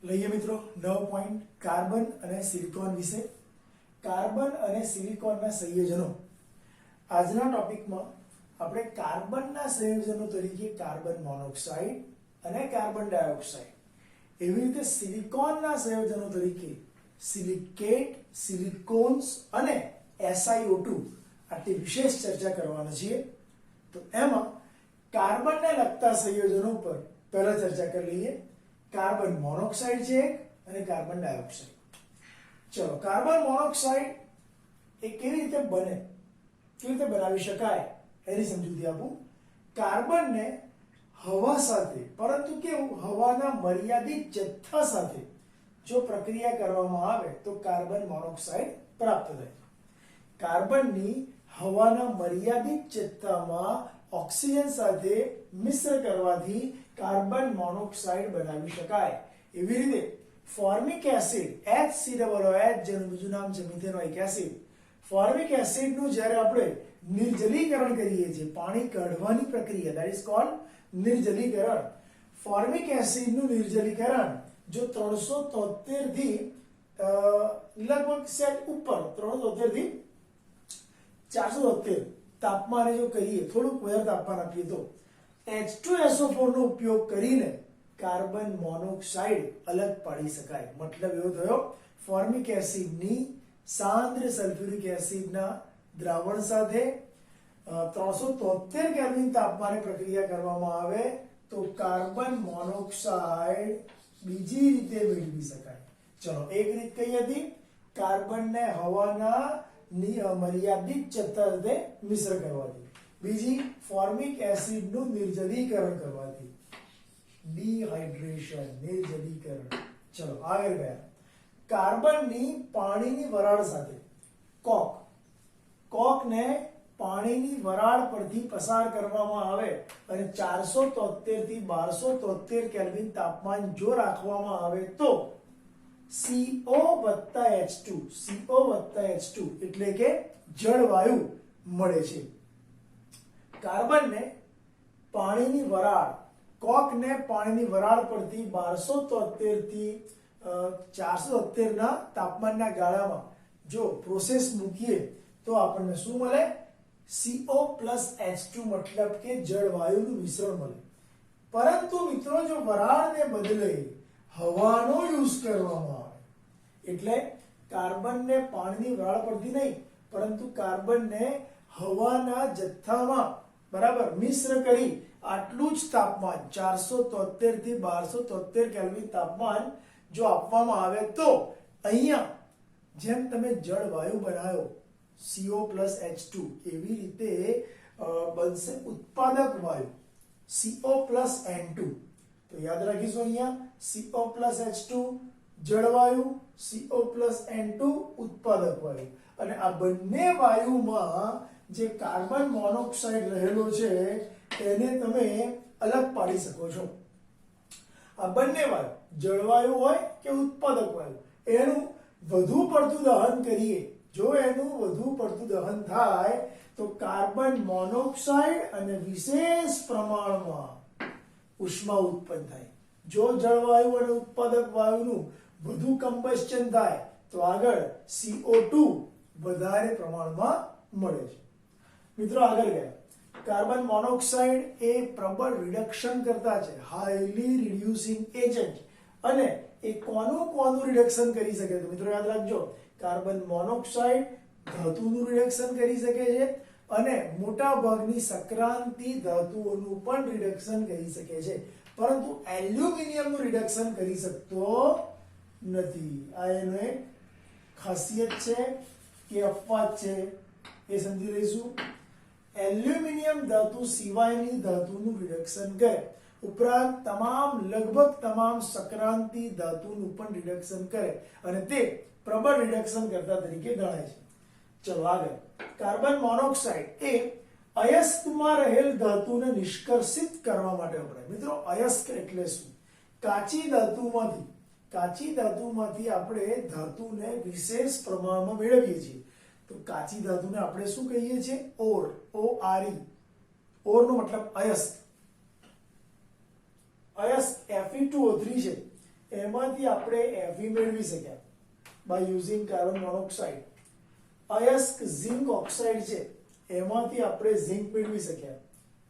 લઈએ મિત્રો 9 point carbon અને સિલિકોન વિશે. કાર્બન અને સિલિકોનના સંયોજનો. આજના ટોપિકમાં આપણે કાર્બનના સંયોજનો તરીકે કાર્બન મોનોક્સાઇડ અને કાર્બન ડાયોક્સાઇડ, એવી રીતે સિલિકોનના સંયોજનો તરીકે સિલિકેટ, સિલિકોન્સ અને SiO2 આટલી વિશેષ ચર્ચા કરવાના છીએ. તો એમાં કાર્બનને લગતા સંયોજનો પર પહેલા ચર્ચા કરી લઈએ. કાર્બન મોનોક્સાઇડ છે અને કાર્બન ડાયોક્સાઇડ. ચલો, કાર્બન મોનોક્સાઇડ એ કેવી રીતે બને, કેવી રીતે બનાવી શકાય એની સમજૂતી આપું. કાર્બનને હવા સાથે, પરંતુ કેવું, હવાના મર્યાદિત જથ્થા સાથે જો પ્રક્રિયા કરવામાં આવે તો કાર્બન મોનોક્સાઇડ પ્રાપ્ત થાય. કાર્બનની હવાના મર્યાદિત જથ્થામાં ઓક્સિજન સાથે મિશ્ર કરવાથી કાર્બન મોનોક્સાઇડ બનાવી શકાય. એવી રીતે ફોર્મિક એસિડ HCOOH, જેનું બીજું નામ છે મિથેનોઇક એસિડ. ફોર્મિક એસિડનું જ્યારે આપણે નિર્જલીકરણ કરીએ છીએ, પાણી કાઢવાની પ્રક્રિયા, that is called નિર્જલીકરણ. ફોર્મિક એસિડનું નિર્જલીકરણ જો 373 થી લગભગ સેટ ઉપર 373 થી 473 તાપમાને જો કરીએ, થોડુંક વધારે તાપમાન આપીએ તો H2SO4 નો ઉપયોગ કરીને કાર્બન મોનોક્સાઇડ અલગ પાડી શકાય. મતલબ એવો થયો, ફોર્મિક એસિડની સાંદ્ર સલ્ફ્યુરિક એસિડના દ્રાવણ સાથે 373 કેલ્વિન તાપમાને પ્રક્રિયા કરવામાં આવે તો કાર્બન મોનોક્સાઇડ બીજી રીતે મેળવી શકાય. ચલો, એક રીત કઈ હતી? કાર્બનને હવાના મર્યાદિત જથ્થા સાથે મિશ્ર કરવાથી. બીજી, ફોર્મિક એસિડનું નિર્જલીકરણ કરવાથી, ડિહાઇડ્રેશન, નિર્જલીકરણ. ચલો આગળ ગયા. કાર્બનની પાણીની વરાળ સાથે, કોકને પાણીની વરાળ પરથી પસાર કરવામાં આવે અને 473 થી 1273 કેલ્વિન તાપમાન જો રાખવામાં આવે તો CO+H2 એટલે કે જળવાયુ મળે છે. કાર્બનને પાણીની વરાળ, કોકને પાણીની વરાળ પરથી 1273 થી 473 ના તાપમાનના ગાળામાં જો પ્રોસેસ મૂકીએ તો આપણને શું મળે? CO+H2, મતલબ કે જળવાયુનું મિશ્રણ મળે. પરંતુ મિત્રો, જો વરાળને બદલે હવાનો યુઝ કરવામાં આવે, એટલે કાર્બનને પાણીની વરાળ પરથી નહીં, પરંતુ કાર્બનને હવાના જથ્થામાં બરાબર મિશ્ર કરી આટલું જ તાપમાન 473 થી 1273 કેલ્વિન તાપમાન જો આપવામાં આવે તો અહીંયા જેમ તમે જળવાયુ બનાવ્યો CO+H2, એવી રીતે બનશે ઉત્પાદક વાયુ CO+N2. તો યાદ રાખીશું, અહીંયા CO+H2 જળવાયુ, CO+N2 ઉત્પાદક વાયુ. અને આ બંને વાયુમાં જે કાર્બન મોનોક્સાઇડ રહેલો છે તેને તમે અલગ પાડી શકો છો. આ બંને વાયુ, જળવાયુ હોય કે ઉત્પાદક વાયુ, એનું વધુ પડતું દહન કરીએ, જો એનું વધુ પડતું દહન થાય તો કાર્બન મોનોક્સાઇડ અને વિશેષ પ્રમાણમાં ઉષ્મા ઉત્પન્ન થાય. જો જળવાયુ અને ઉત્પાદક વાયુનું વધુ કમ્બસ્શન થાય તો આગળ CO2 વધારે પ્રમાણમાં મળે છે. મિત્રો આગળ ગયા. કાર્બન મોનોક્સાઇડ એ પ્રબળ રિડક્શન કરતા છે, હાઈલી રિડ્યુસિંગ એજન્ટ. અને એ કોનું રિડક્શન કરી શકે? તો મિત્રો યાદ રાખજો, કાર્બન મોનોક્સાઇડ ધાતુનું રિડક્શન કરી શકે છે અને મોટા ભાગની સક્રાંતિ ધાતુઓનું પણ રિડક્શન કરી શકે છે, પરંતુ એલ્યુમિનિયમનું રિડક્શન કરી શકતો નથી. આ એનો એક ખાસિયત છે કે અપવાદ છે, એ સમજી લઈશું. એલ્યુમિનિયમ ધાતુ સિવાયની ધાતુનું રિડક્શન કરે, ઉપરાંત લગભગ તમામ સક્રાંતિ ધાતુનું પણ રિડક્શન કરે અને તે પ્રબળ રિડક્શન કરતા તરીકે ગણાય છે. ચલો આગળ. કાર્બન મોનોક્સાઇડ એ અયસ્કમાં રહેલ ધાતુને નિષ્કર્ષિત કરવા માટે વપરાય. મિત્રો, અયસ્ક એટલે શું? કાચી ધાતુમાંથી આપણે ધાતુને વિશેષ પ્રમાણમાં મેળવીએ છીએ. તો કાચી ધાતુને આપણે શું કહીએ છીએ? ઓર, ORE. ઓરનો મતલબ અયસ્ક. Fe2O3 છે એમાંથી આપણે Fe મેળવી શક્યા બાય યુઝિંગ કાર્બન મોનોક્સાઇડ. અયસ્ક ઝિંક ઓક્સાઇડ છે એમાંથી આપણે ઝિંક મેળવી શક્યા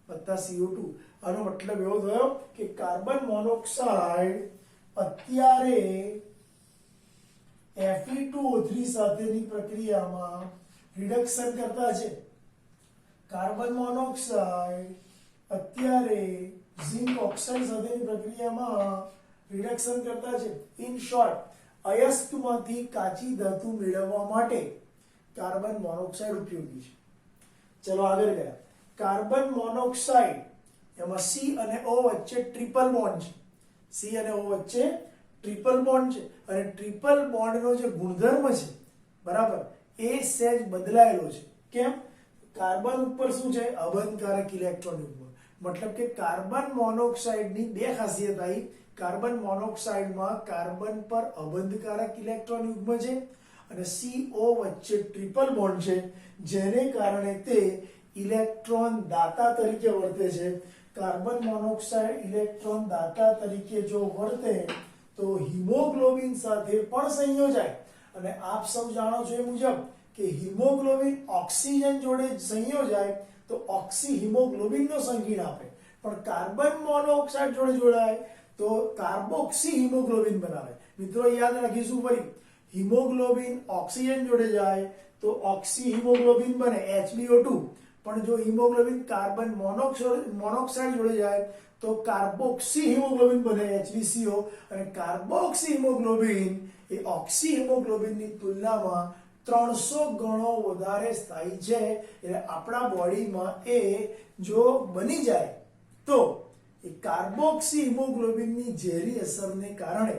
વત્તા CO2. આનો મતલબ એવો થયો કે કાર્બન મોનોક્સાઇડ અત્યારે Fe2O3 સાથેની પ્રક્રિયામાં રિડક્શન કરતા છે. કાર્બન મોનોક્સાઇડ અત્યારે ઝિંક ઓક્સાઇડ સાથેની પ્રક્રિયામાં રિડક્શન કરતા છે. ઇન શોર્ટ, અયસ્કમાંથી કાચી ધાતુ મેળવવા માટે કાર્બન મોનોક્સાઇડ ઉપયોગી છે. ચલો આગળ ગયા. કાર્બન મોનોક્સાઇડ એમાં C અને O વચ્ચે ટ્રિપલ બોન્ડ છે. C અને O વચ્ચે ટ્રિપલ બોન્ડ છે અને ટ્રિપલ બોન્ડનો જે ગુણધર્મ છે બરાબર એ સહેજ બદલાયેલો છે. કેમ? કાર્બન ઉપર શું છે? અબંધકારક ઇલેક્ટ્રોન યુગ્મ. મતલબ કે કાર્બન મોનોક્સાઇડની બે ખાસિયત આવી. કાર્બન મોનોક્સાઇડમાં કાર્બન પર અબંધકારક ઇલેક્ટ્રોન યુગ્મ છે અને CO વચ્ચે ટ્રિપલ બોન્ડ છે, જેને કારણે તે ઇલેક્ટ્રોન દાતા તરીકે વર્તે છે. કાર્બન મોનોક્સાઇડ ઇલેક્ટ્રોન દાતા તરીકે જો વર્તે તો હિમોગ્લોબિન સાથે પણ સંયોજાય અને આપ સૌ જાણો છો એ મુજબ કે હિમોગ્લોબિન ઓક્સિજન જોડે સંયોજાય તો ઓક્સી હિમોગ્લોબિનનો સંકીર્ણ આપે, પણ કાર્બન મોનોક્સાઇડ જોડે જોડાય તો કાર્બોક્સી હિમોગ્લોબિન બનાવે. મિત્રો યાદ રાખીશું ફરી, હિમોગ્લોબિન ઓક્સિજન જોડે જાય તો ઓક્સી હિમોગ્લોબિન બને HbO2, પણ જો હિમોગ્લોબિન કાર્બન મોનોક્સાઇડ જોડે જાય તો કાર્બોક્સી હિમોગ્લોબિન બને HbCO, અને કાર્બોક્સી હિમોગ્લોબિન એ ઓક્સી હિમોગ્લોબિનની તુલનામાં 300 ગણો વધારે સ્થાયી છે. એટલે આપણા બોડીમાં એ જો બની જાય તો એ કાર્બોક્સી હિમોગ્લોબિનની ઝેરી અસરને કારણે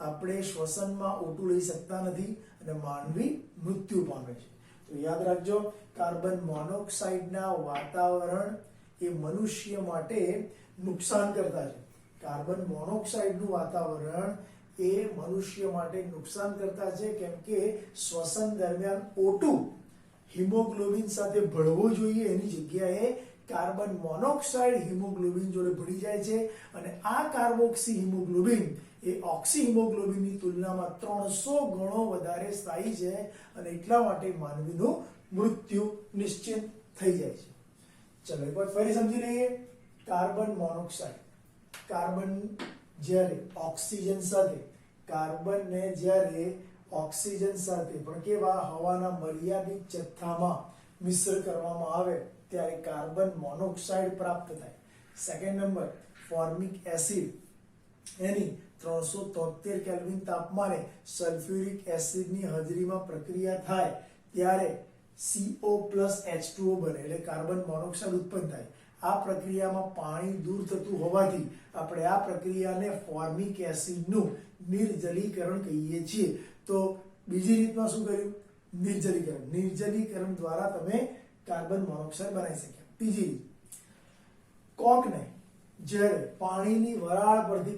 આપણે શ્વસનમાં O2 લઈ શકતા નથી અને માનવી મૃત્યુ પામે છે. તો યાદ રાખજો, કાર્બન મોનોક્સાઇડના વાતાવરણ એ મનુષ્ય માટે નુકસાન કરતા છે. કાર્બન મોનોક્સાઇડનું વાતાવરણ એ મનુષ્ય માટે નુકસાન કરતા છે, કેમ કે શ્વસન દરમિયાન O2 હિમોગ્લોબિન સાથે ભળવો જોઈએ એની જગ્યાએ કાર્બન મોનોક્સાઇડ હિમોગ્લોબિન જોડે ભળી જાય છે અને આ કાર્બોક્સી હિમોગ્લોબિન એ ઓક્સી હિમોગ્લોબિનની તુલનામાં 300 ગણો વધારે સ્થાયી છે અને એટલા માટે માનવીનું મૃત્યુ નિશ્ચિત થઈ જાય છે. ચલો એક વાર ફરી સમજી લઈએ. કાર્બન મોનોક્સાઇડ, કાર્બન જ્યારે ઓક્સિજન સાથે, કાર્બનને જ્યારે ઓક્સિજન સાથે પણ કેવા હવાના મર્યાદિત જથ્થામાં મિશ્ર કરવામાં આવે ત્યારે કાર્બન મોનોક્સાઇડ પ્રાપ્ત થાય. સેકન્ડ નંબર, ફોર્મિક એસિડ એની 373 કેલ્વિન તાપમાને સલ્ફ્યુરિક એસિડની હાજરીમાં પ્રક્રિયા થાય ત્યારે CO plus H2O બને એટલે કાર્બન મોનોક્સાઇડ ઉત્પન્ન થાય. આ પ્રક્રિયામાં પાણી દૂર થતું હોવાથી આપણે આ પ્રક્રિયાને ફોર્મિક એસિડનું નિર્જલીકરણ કહીએ છીએ. તો બીજી રીતમાં શું કર્યું? નિર્જલીકરણ. નિર્જલીકરણ દ્વારા તમે કાર્બન મોનોક્સાઇડ બનાવી શક્યા. ત્રીજી રીત, કોકને જ્યારે પાણીની વરાળ પરથી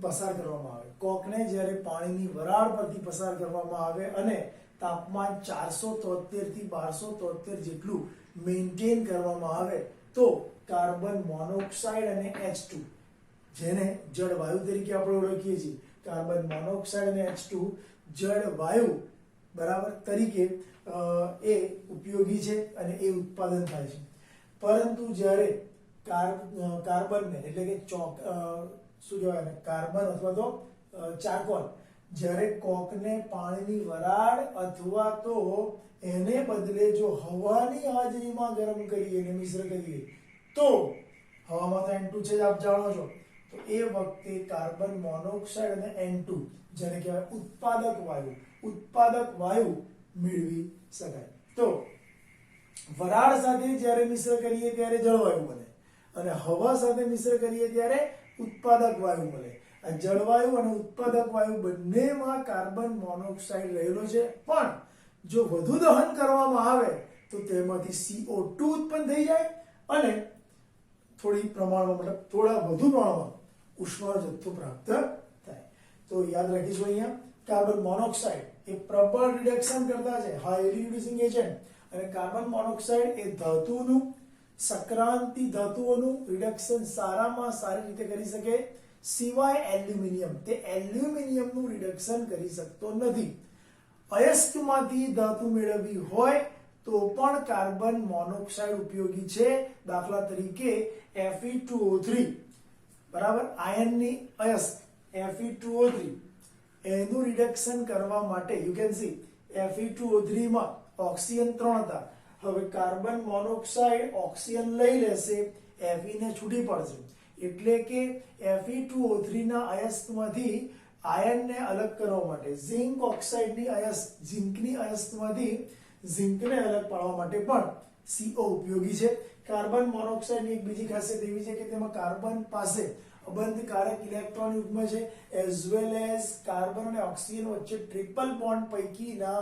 પસાર કરવામાં આવે, કોકને જ્યારે પાણીની વરાળ પરથી પસાર કરવામાં આવે અને તાપમાન 473 થી 1273 જેટલું મેન્ટેન કરવામાં આવે તો કાર્બન મોનોક્સાઇડ અને H2, જેને જળવાયુ તરીકે આપણે ઓળખીએ છીએ, કાર્બન મોનોક્સાઇડ અને H2 જળવાયુ બરાબર તરીકે એ ઉપયોગી છે અને એ ઉત્પાદન થાય છે. પરંતુ જ્યારે કાર્બનને એટલે કે શું કહેવાય કાર્બન અથવા તો ચારકોલ, જ્યારે કોકને પાણીની વરાળ અથવા તો એને બદલે જો હવાની હાજરીમાં ગરમ કરીએ અને મિશ્ર કરીએ તો હવામાં તો N2 છે આપ જાણો છો, તો એ વખતે કાર્બન મોનોક્સાઇડ અને N2 જેને કહેવાય ઉત્પાદક વાયુ મેળવી શકાય. તો વરાળ સાથે જ્યારે મિશ્ર કરીએ ત્યારે જળવાયુ બને અને હવા સાથે મિશ્ર કરીએ ત્યારે ઉત્પાદક વાયુ મળે. આ જળવાયુ અને ઉત્પાદક વાયુ બંનેમાં કાર્બન મોનોક્સાઇડ રહેલો છે, પણ જો વધુ દહન કરવામાં આવે તો તેમાંથી CO2 ઉત્પન્ન થઈ જાય અને થોડા વધુ પ્રમાણમાં ઉષ્માનો જથ્થો પ્રાપ્ત થાય. તો યાદ રાખીશું અહીંયા કાર્બન મોનોક્સાઇડ એ પ્રબળ રિડક્શન કરતા છે, હાઈલી રિડ્યુસિંગ એજન્ટ, અને કાર્બન મોનોક્સાઇડ એ ધાતુનું સક્રાંતિ ધાતુઓનું રિડક્શન સારામાં સારી રીતે કરી શકે સિવાય એલ્યુમિનિયમ, તે એલ્યુમિનિયમનું રિડક્શન કરી શકતો નથી. અયસ્કમાંથી ધાતુ મેળવવી હોય તો પણ કાર્બન મોનોક્સાઇડ ઉપયોગી છે. દાખલા તરીકે Fe2O3, બરાબર, આયનની અયસ્ક Fe2O3, એનું રિડક્શન કરવા માટે યુ કેન સી Fe2O3 માં ઓક્સિજન 3 હતા. હવે કાર્બન મોનોક્સાઇડ ઓક્સિજન લઈ લેશે, Fe ને છૂટી પડશે, એટલે કે Fe2O3 ના અયસ્કમાંથી આયનને અલગ કરવા માટે ઝિંક ઓક્સાઇડની અયસ્ક, ઝિંકની અયસ્કમાંથી ઝિંકને અલગ પાડવા માટે પણ CO ઉપયોગી છે. કાર્બન મોનોક્સાઇડની એક બીજી ખાસિયત એવી છે કે તેમાં કાર્બન પાસે અબંધકારક ઇલેક્ટ્રોન યુગ્મ છે, એઝ વેલ એઝ કાર્બન અને ઓક્સિજન વચ્ચે ટ્રિપલ બોન્ડ પૈકીના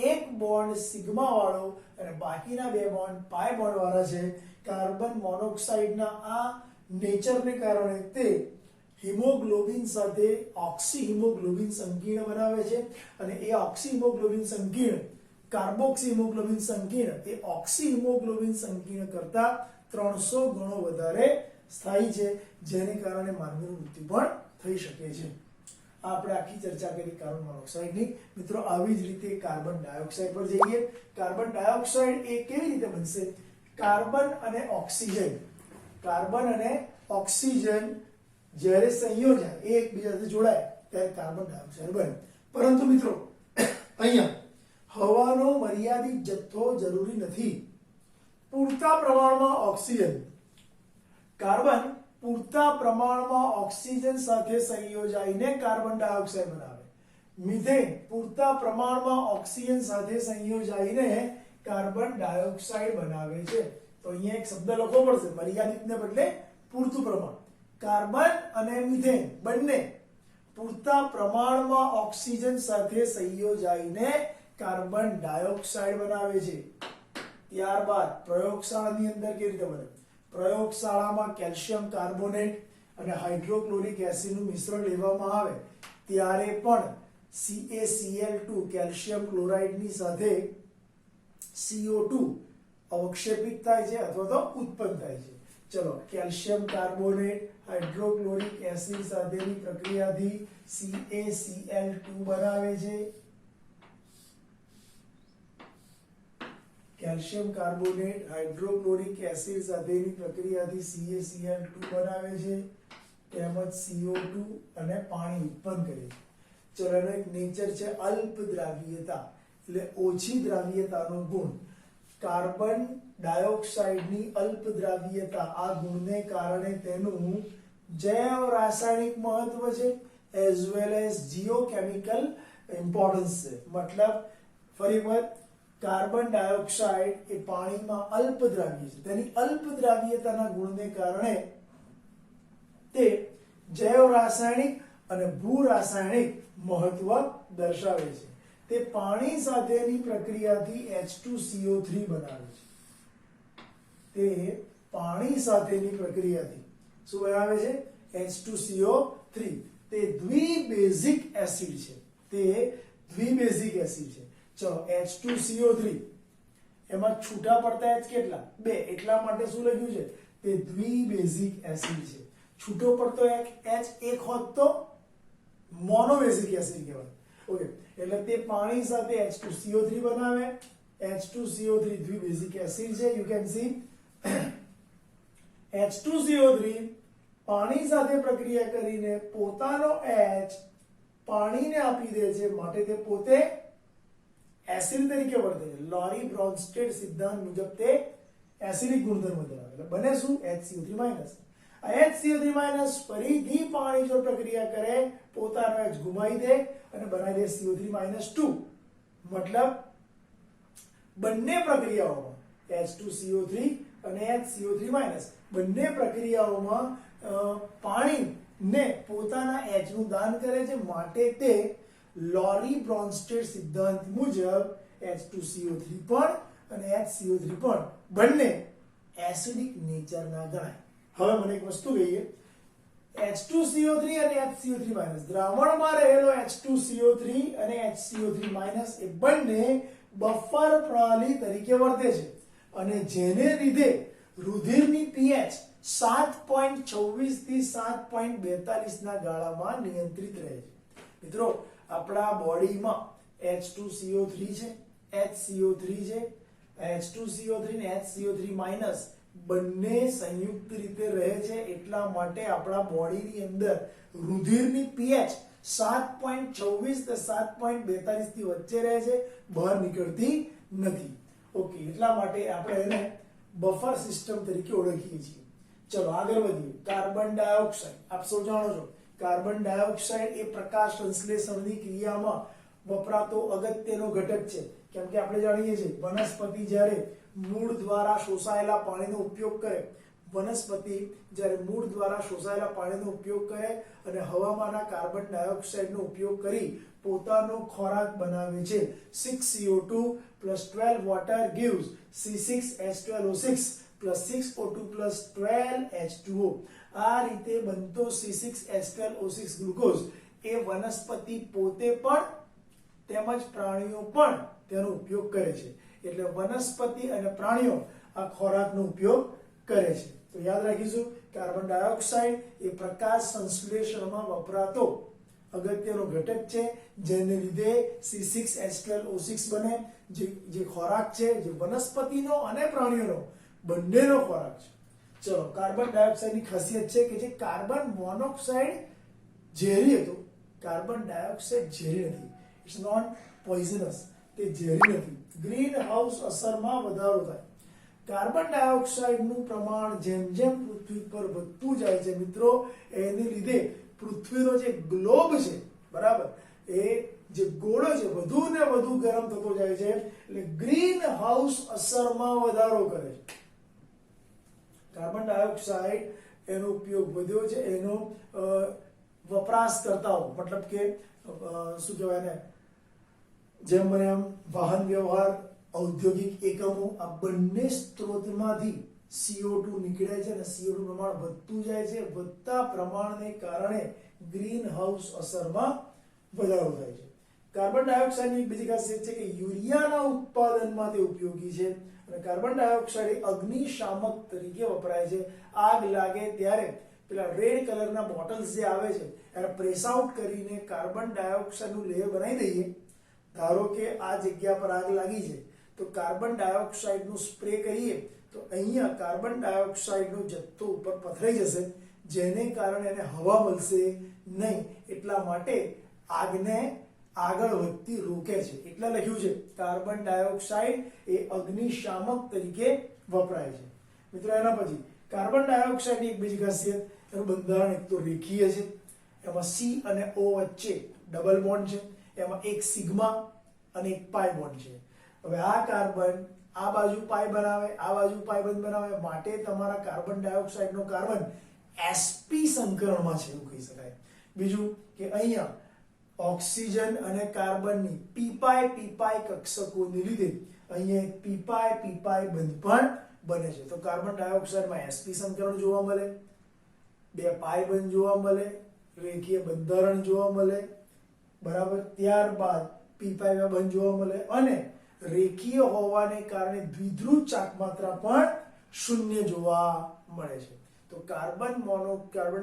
એક બોન્ડ સિગ્મા વાળો અને બાકીના બે બોન્ડ પાઈ બોન્ડ વાળા છે. કાર્બન મોનોક્સાઇડના આ નેચરને કારણે તે હિમોગ્લોબિન સાથે ઓક્સી હિમોગ્લોબિન સંકીર્ણ બનાવે છે, અને એ ઓક્સી હિમોગ્લોબિન સંકીર્ણ કાર્બોક્સી હિમોગ્લોબિન સંકીર્ણ એ ઓક્સી હિમોગ્લોબિન સંકીર્ણ કરતા 300 ગણો વધારે સ્થાયી છે, જેને કારણે માનવીનું મૃત્યુ પણ થઈ શકે છે. આપણે આખી ચર્ચા કરી કાર્બન મોનોક્સાઇડની. મિત્રો, આવી જ રીતે કાર્બન ડાયોક્સાઇડ પર જઈએ. કાર્બન ડાયોક્સાઇડ એ કેવી રીતે બનશે? કાર્બન અને ઓક્સિજન જ્યારે સંયોજાય, એકબીજા સાથે જોડાય ત્યારે કાર્બન ડાયોક્સાઇડ બને. પરંતુ મિત્રો, અહીંયા હવાનો મર્યાદિત જથ્થો જરૂરી નથી. પૂરતા પ્રમાણમાં ઓક્સિજન, કાર્બન પૂરતા પ્રમાણમાં ઓક્સિજન સાથે સંયોજાઈને કાર્બન ડાયોક્સાઇડ બનાવે. મિથેન પૂરતા પ્રમાણમાં ઓક્સિજન સાથે સંયોજાઈને કાર્બન ડાયોક્સાઇડ બનાવે છે. તો અહીંયા એક શબ્દ લખવો પડશે, મર્યાદિતને બદલે પૂરતું પ્રમાણ. કાર્બન અને મિથેન બંને પૂરતા પ્રમાણમાં ઓક્સિજન સાથે સંયોજાઈને કાર્બન ડાયોક્સાઇડ બનાવે છે. ત્યારબાદ પ્રયોગશાળાની અંદર કેવી રીતે બને? પ્રયોગશાળામાં કેલ્શિયમ કાર્બોનેટ અને હાઇડ્રોક્લોરિક એસિડનું મિશ્રણ લેવામાં આવે ત્યારે પણ CaCl2 કેલ્શિયમ ક્લોરાઇડની સાથે CO2 અવક્ષેપિત થાય છે અથવા તો ઉત્પન્ન થાય છે. ચલો, કેલ્શિયમ કાર્બોનેટ હાઇડ્રોક્લોરિક એસિડ સાથેની પ્રક્રિયાથી CaCl2 બનાવે છે. કેલ્શિયમ કાર્બોનેટ હાઇડ્રોક્લોરિક એસિડ સાથેની પ્રક્રિયાથી CaCl2 બનાવે છે, તેમજ CO2 અને પાણી ઉત્પન્ન કરે છે. ચલો, એનો એક નેચર છે અલ્પ દ્રાવ્યતા, એટલે ઓછી દ્રાવ્યતાનો ગુણ. કાર્બન ડાયોક્સાઇડની અલ્પ દ્રાવ્યતા, આ ગુણને કારણે તેનું જૈવ રાસાયણિક મહત્વ છે, એઝ વેલ એઝ જીઓકેમિકલ ઇમ્પોર્ટન્સ છે. મતલબ, ફરી વખત, કાર્બન ડાયોક્સાઇડ એ પાણીમાં અલ્પ દ્રાવ્ય છે. તેની અલ્પ દ્રાવ્યતાના ગુણને કારણે તે જૈવ રાસાયણિક અને ભૂ રાસાયણિક મહત્વ દર્શાવે છે. તે પાણી સાથેની પ્રક્રિયાથી H2CO3 બનાવે છે. તે પાણી સાથેની પ્રક્રિયાથી શું બનાવે છે? H2CO3. તે દ્વિબેઝિક એસિડ છે. તે દ્વિબેઝિક એસિડ છે. ચલો, H2CO3 એમાં છૂટા પડતા H કેટલા? 2. એટલા માટે શું લખ્યું છે? તે દ્વિબેઝિક એસિડ છે. છૂટો પડતો H એક હોત તો મોનોબેઝિક એસિડ કહેવાય. ઓકે, એટલે તે પાણી સાથે H2CO3 બનાવે. H2CO3 દ્વિબેઝિક એસિડ છે. યુ કેન સી H2CO3 પાણી સાથે પ્રક્રિયા કરીને પોતાનો H પાણીને આપી દે છે, માટે તે પોતે એસિડ તરીકે વર્તે છે. લોરી બ્રોન્સ્ટેડ સિદ્ધાંત મુજબ તે એસિડિક ગુણધર્મ ધરાવે. એટલે બને શું? HCO3-. આ HCO3- ફરીથી પાણી જો પ્રક્રિયા કરે, પોતાનો H ગુમાવી દે અને બનાવી દે CO3-2. મતલબ, બંને પ્રક્રિયાઓમાં H2CO3 અને HCO3- બંને પ્રક્રિયાઓમાં પાણીને પોતાના H નું દાન કરે છે, માટે તે લોરી બ્રોન્સ્ટેડ સિદ્ધાંત મુજબ H2CO3 પણ અને HCO3 પણ બંને એસિડિક નેચરના ગણાય. હવે મને એક વસ્તુ કહીએ, H2CO3 અને HCO3- દ્રાવણમાં રહેલો H2CO3 અને HCO3- એ બંને બફર પ્રણાલી તરીકે વર્તે છે, અને જેને લીધે રુધિરની pH 7.26 થી 7.42 ના ગાળામાં નિયંત્રિત રહે છે. મિત્રો આપણા બોડીમાં H2CO3 છે, HCO3 છે, H2CO3 ને HCO3 માઈનસ બંને સંયુક્ત રીતે રહે છે. એટલા માટે આપણા બોડીની અંદર રુધિરની pH 7.26 થી 7.42 થી વચ્ચે રહે છે, બહાર નીકળતી નથી. ઓકે, એટલા માટે આપણે એને બફર સિસ્ટમ તરીકે ઓળખીએ છીએ. ચલો આગળ વધીએ. કાર્બન ડાયોક્સાઇડ, આપ સૌ જાણો છો કાર્બન ડાયોક્સાઇડ એ પ્રકાશ સંશ્લેષણની ક્રિયામાં વપરાતો અગત્યનો ઘટક છે. કેમ કે આપણે જાણીએ છીએ વનસ્પતિ જ્યારે મૂળ દ્વારા શોષાયેલા પાણીનો ઉપયોગ કરે, વનસ્પતિ જ્યારે મૂળ દ્વારા શોષાયેલા પાણીનો ઉપયોગ કરે અને હવામાંના કાર્બન ડાયોક્સાઇડનો ઉપયોગ કરી પોતાનો ખોરાક બનાવે છે. 6CO2 12 water gives C6H12O6 6O2 12H2O. આ રીતે બનતો C6H12O6 ગ્લુકોઝ એ વનસ્પતિ પોતે પણ તેમજ પ્રાણીઓ પણ તેનો ઉપયોગ કરે છે. એટલે વનસ્પતિ અને પ્રાણીઓ આ ખોરાકનો ઉપયોગ કરે છે. તો યાદ રાખીશું કાર્બન ડાયોક્સાઇડ એ પ્રકાશ સંશ્લેષણમાં વપરાતો અગત્યનો ઘટક છે, જેને લીધે C6H12O6 બને, જે ખોરાક છે, જે વનસ્પતિનો અને પ્રાણીઓનો બંનેનો ખોરાક છે. ચલો, કાર્બન ડાયોક્સાઇડની ખાસિયત છે કે જે કાર્બન મોનોક્સાઇડ ઝેરી હતો, કાર્બન ડાયોક્સાઇડ ઝેરી નથી. ઇટ્સ નોટ પોઈઝનસ, તે ઝેરી નથી. ગ્રીન હાઉસ અસરમાં વધારો થાય. કાર્બન ડાયોક્સાઇડનું પ્રમાણ જેમ જેમ પૃથ્વી પર વધતું જાય છે મિત્રો, એને લીધે પૃથ્વીનો જે ગ્લોબ છે, બરાબર, એ જે ગોળો છે વધુ ને વધુ ગરમ થતો જાય છે. એટલે ગ્રીન હાઉસ અસરમાં વધારો કરે છે. કાર્બન ડાયોક્સાઇડ એનો ઉપયોગ વધ્યો છે, એનો વપરાશકર્તાઓ મતલબ કે શું કહેવાય ને, જેમ બને એમ વાહન વ્યવહાર, ઔદ્યોગિક એકમો, આ બંને સ્ત્રોતમાંથી CO2 નીકળે છે અને CO2 પ્રમાણ વધતું જાય છે. વધતા પ્રમાણને કારણે ગ્રીન હાઉસ અસરમાં વધારો થાય છે. કાર્બન ડાયોક્સાઇડની બીજી ખાસિયત છે કે યુરિયાના ઉત્પાદનમાં તે ઉપયોગી છે. અને કાર્બન ડાયોક્સાઇડ અગ્નિશામક તરીકે વપરાય છે. આગ લાગે ત્યારે પેલા રેડ કલરના બોટલ્સ જે આવે છે એને પ્રેસ આઉટ કરીને કાર્બન ડાયોક્સાઇડનું લેયર બનાવી દઈએ. ધારો કે આ જગ્યા પર આગ લાગી છે તો કાર્બન ડાયોક્સાઇડનું સ્પ્રે કરીએ તો અહીંયા કાર્બન ડાયોક્સાઇડનો જથ્થો ઉપર પથરાઈ જશે, જેને કારણે એને હવા મળશે નહીં. એટલા માટે આગને આગળ વધતી રોકે છે. એટલે લખ્યું છે કાર્બન ડાયોક્સાઇડ એ અગ્નિશામક તરીકે વપરાય છે. મિત્રો એના પછી કાર્બન ડાયોક્સાઇડની એક બીજી ખાસિયત, એનું બંધારણ એક તો રેખીય છે. એમાં C અને O વચ્ચે ડબલ બોન્ડ છે. એમાં એક સિગ્મા અને એક પાઈ બોન્ડ છે. હવે આ કાર્બન આ બાજુ પાઈ બનાવે, આ બાજુ પાઈ બંધ બનાવે, માટે તમારા કાર્બન ડાયોક્સાઇડનો કાર્બન sp સંકરણમાં છે એવું કહી શકાય. બીજું કે અહીંયા ઓક્સિજન અને કાર્બનની p પાઈ કક્ષકોને લીધે અહીંયા એક p પાઈ બંધ પણ બને છે. તો કાર્બન ડાયોક્સાઇડમાં sp સંકરણ જોવા મળે, બે પાઈ બંધ જોવા મળે, રેખીય બંધારણ જોવા મળે, બરાબર. ત્યારબાદ p પાઈ બંધ જોવા મળે અને રેખીય હોવાને કારણે દ્વિધ્રુવ ચાકમાત્રા પણ શૂન્ય જોવા મળે છે. તો કાર્બન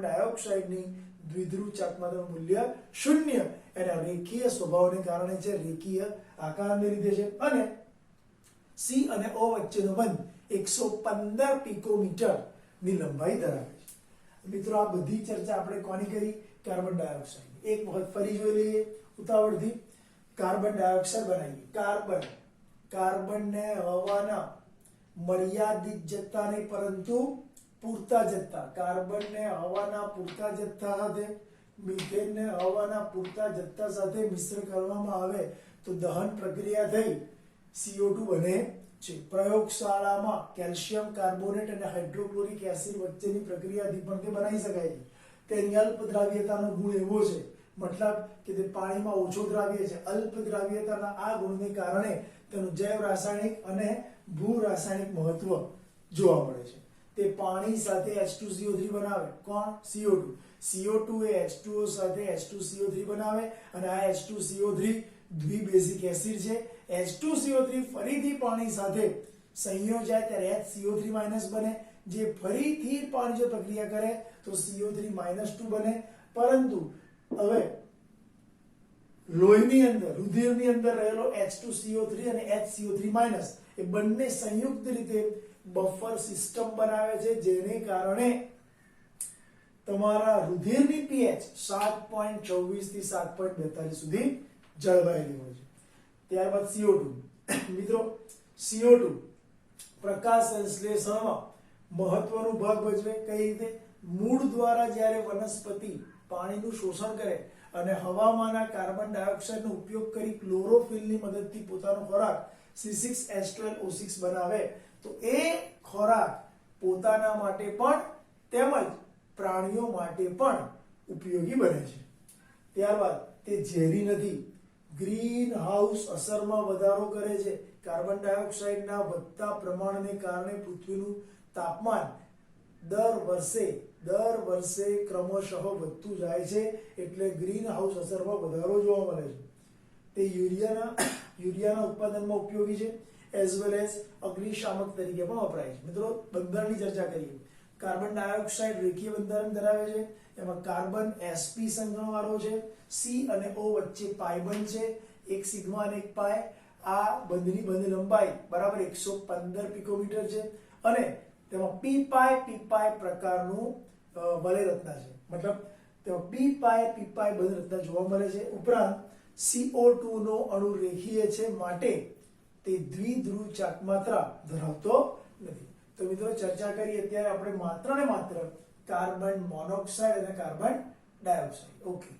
ડાયોક્સાઇડની દ્વિધ્રુવ ચાકમાત્રાનું મૂલ્ય શૂન્ય એના રેખીય સ્વભાવને કારણે છે, રેખીય આકારને લીધે છે. અને C અને O વચ્ચેનો બંધ 115 પિકોમીટર ની લંબાઈ ધરાવે છે. મિત્રો આ બધી ચર્ચા આપણે કોની કરી? Carbon dioxide. એક વખત ફરી જોઈ લઈએ ઉતાવળથી. કાર્બન ડાયોક્સાઇડ બનાવીએ. કાર્બનને હવાના મર્યાદિત જથ્થા નહીં પરંતુ પૂરતા જથ્થા, કાર્બનને હવાના પૂરતા જથ્થા સાથે, મિથેનને હવાના પૂરતા જથ્થા સાથે મિશ્ર કરવામાં આવે તો દહન પ્રક્રિયા થઈ CO2 બને છે. પ્રયોગશાળામાં કેલ્શિયમ કાર્બોનેટ અને હાઇડ્રોક્લોરિક એસિડ વચ્ચેની પ્રક્રિયાથી પણ તે બનાવી શકાય છે. તેની અલ્પ દ્રાવ્યતાનો ગુણ એવો છે, મતલબ કે તે પાણીમાં ઓછો દ્રાવ્ય છે. અલ્પ દ્રાવ્યતાના આ ગુણને કારણે તેનું જૈવ રાસાયણિક અને ભૂ રાસાયણિક મહત્વ જોવા મળે છે. તે પાણી સાથે H2CO3 બનાવે. કોણ? CO2. CO2 એ H2O સાથે H2CO3 બનાવે અને આ H2CO3 દ્વિબેઝિક એસિડ છે. H2CO3 ફરીથી પાણી સાથે સંયોજાય ત્યારે HCO3- બને, જે ફરીથી પાણી જો પ્રક્રિયા કરે તો CO3 -2 બને, પરંતુ હવે લોહીની અંદર, રુધિરની અંદર રહેલો H2CO3 અને HCO3- એ બંને સંયુક્ત રીતે બફર સિસ્ટમ બનાવે છે, જેને કારણે તમારા રુધિરની pH 7.24 થી 7.42 સુધી જળવાયેલી હોય છે. ત્યારબાદ CO2. મિત્રો, CO2 પ્રકાશ સંશ્લેષણમાં મહત્વનો ભાગ ભજવે. કઈ રીતે? મૂળ દ્વારા જ્યારે વનસ્પતિ પાણીનું શોષણ કરે અને હવામાંના કાર્બન ડાયોક્સાઇડનો ઉપયોગ કરી ક્લોરોફિલની મદદથી પોતાનો ખોરાક C6H12O6 બનાવે, તો એ ખોરાક પોતાના માટે પણ તેમજ પ્રાણીઓ માટે પણ ઉપયોગી બને છે. ત્યારબાદ તે ઝેરી નથી. ગ્રીન હાઉસ અસરમાં વધારો કરે છે. કાર્બન ડાયોક્સાઇડના વધતા પ્રમાણને કારણે પૃથ્વીનું તાપમાન દર વર્ષે ક્રમશઃ વધતું જાય છે, એટલે ગ્રીન હાઉસ અસરમાં વધારો જોવા મળે છે. તે યુરિયાના ઉત્પાદનમાં ઉપયોગી છે, એઝ વેલ એઝ અગ્નિશામક તરીકે પણ વપરાય છે. મિત્રો, બંધારણની ચર્ચા કરીએ. કાર્બન ડાયોક્સાઇડ રેખીય બંધારણ ધરાવે છે. એમાં કાર્બન sp સંઘનવાળો છે. C અને O વચ્ચે પાઈ બંધ છે, એક સિગ્મા અને એક પાઈ. આ બંધની લંબાઈ બરાબર 115 પિકોમીટર છે અને તેમાં p પાઈ પ્રકારનું વલય રચના છે. મતલબ તેમાં p પાઈ બંધ રચના જોવા મળે છે. ઉપરાંત CO2 નો અણુ રેખીય છે, માટે તે દ્વિધ્રુવ ચાકમાત્રા ધરાવતો નથી. તો મિત્રો, ચર્ચા કરી અત્યારે આપણે માત્ર ને માત્ર કાર્બન મોનોક્સાઇડ અને કાર્બન ડાયોક્સાઇડ. ઓકે.